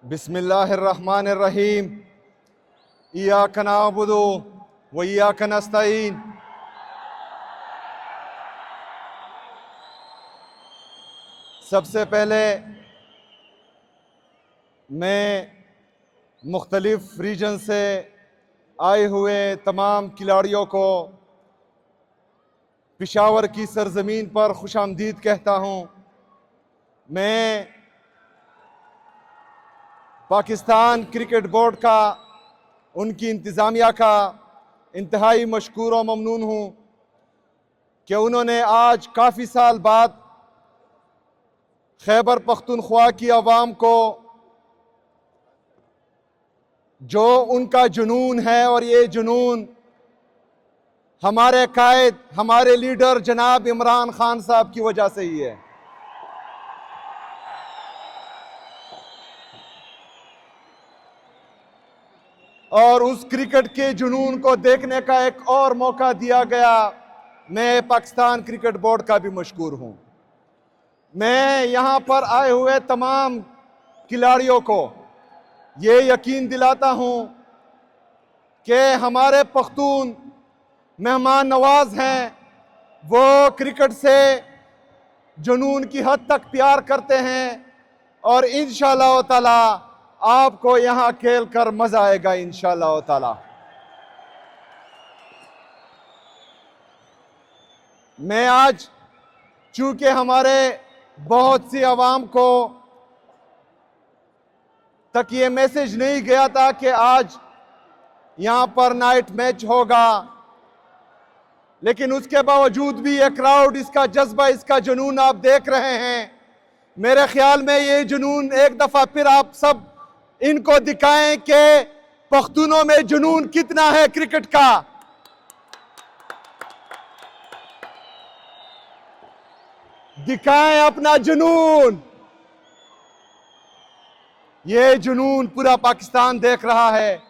बिस्मिल्लाहिर्रहमानिर्रहीम। इय्याक नअबुदु व इय्याक नस्तईन। सबसे पहले मैं मुख्तलिफ रीजन से आए हुए तमाम खिलाड़ियों को पेशावर की सरजमीन पर खुशामदीद कहता हूँ। मैं पाकिस्तान क्रिकेट बोर्ड का, उनकी इंतज़ामिया का इंतहाई मशकूर व ममनून हूँ कि उन्होंने आज काफ़ी साल बाद खैबर पख्तूनख्वा की आवाम को जो उनका जुनून है, और ये जुनून हमारे कायद, हमारे लीडर जनाब इमरान खान साहब की वजह से ही है। और उस क्रिकेट के जुनून को देखने का एक और मौका दिया गया। मैं पाकिस्तान क्रिकेट बोर्ड का भी मशकूर हूँ। मैं यहाँ पर आए हुए तमाम खिलाड़ियों को ये यकीन दिलाता हूँ कि हमारे पख्तून मेहमान नवाज हैं। वो क्रिकेट से जुनून की हद तक प्यार करते हैं और इंशाअल्लाह ताला आपको यहाँ खेल कर मजा आएगा इंशाअल्लाह ताला। मैं आज, चूंकि हमारे बहुत सी आवाम को तक ये मैसेज नहीं गया था कि आज यहाँ पर नाइट मैच होगा, लेकिन उसके बावजूद भी ये क्राउड, इसका जज्बा, इसका जुनून आप देख रहे हैं। मेरे ख्याल में ये जुनून एक दफा फिर आप सब इनको दिखाएं कि पख्तूनों में जुनून कितना है क्रिकेट का। दिखाएं अपना जुनून। ये जुनून पूरा पाकिस्तान देख रहा है।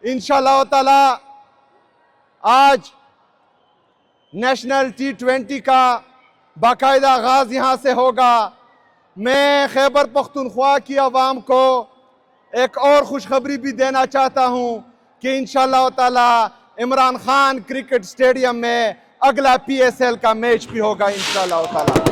इंशाअल्लाह ताला आज नेशनल T20 का बाकायदा आगाज यहां से होगा। मैं खैबर पख्तूनख्वा की आवाम को एक और खुशखबरी भी देना चाहता हूं कि इंशाअल्लाह ताला इमरान खान क्रिकेट स्टेडियम में अगला PSL का मैच भी होगा इंशाअल्लाह ताला।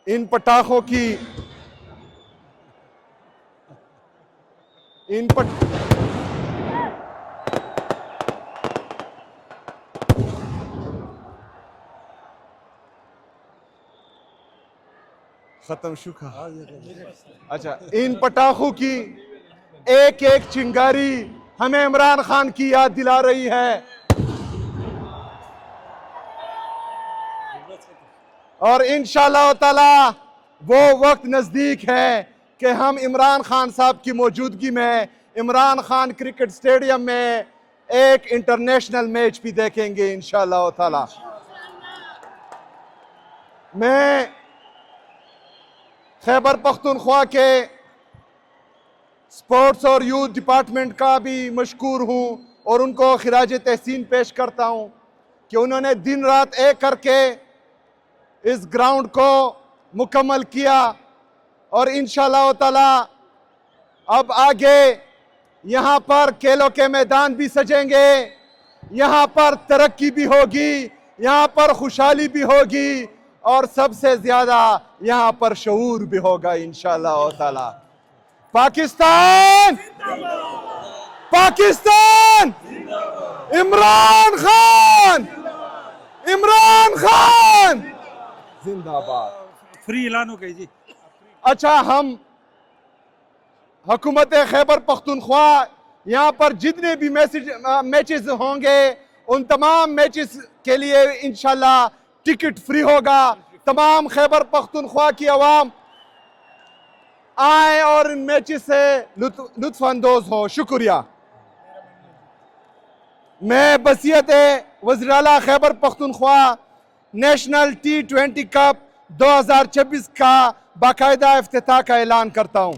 इन पटाखों की इन पट खत्म शुका। अच्छा, इन पटाखों की एक एक चिंगारी हमें इमरान खान की याद दिला रही है और इंशाअल्लाह ताला वो वक्त नजदीक है कि हम इमरान खान साहब की मौजूदगी में इमरान खान क्रिकेट स्टेडियम में एक इंटरनेशनल मैच भी देखेंगे इंशाअल्लाह ताला। मैं खैबर पख्तूनख्वा के स्पोर्ट्स और यूथ डिपार्टमेंट का भी मशकूर हूँ और उनको खिराज तहसीन पेश करता हूँ कि उन्होंने दिन रात एक करके इस ग्राउंड को मुकम्मल किया और इंशाअल्लाह ताला अब आगे यहाँ पर खेलों के मैदान भी सजेंगे, यहाँ पर तरक्की भी होगी, यहाँ पर खुशहाली भी होगी और सबसे ज्यादा यहाँ पर शऊर भी होगा इंशाअल्लाह ताला। पाकिस्तान पाकिस्तान इमरान खान इमरान खान जिंदाबाद। फ्री ऐलान हो गई जी। अच्छा, हम हुकूमत खैबर पख्तूनख्वा यहाँ पर जितने भी मैचेस होंगे उन तमाम मैचेस के लिए इंशाल्लाह टिकट फ्री होगा। तमाम खैबर पख्तूनख्वा की आवाम आए और इन मैचेस से लुत्फ अंदोज हो। शुक्रिया। मैं बसियत वज़ीर आला Khyber Pakhtunkhwa national T20 cup 2026 का बाकायदा इफ्तिताह का ऐलान करता हूँ।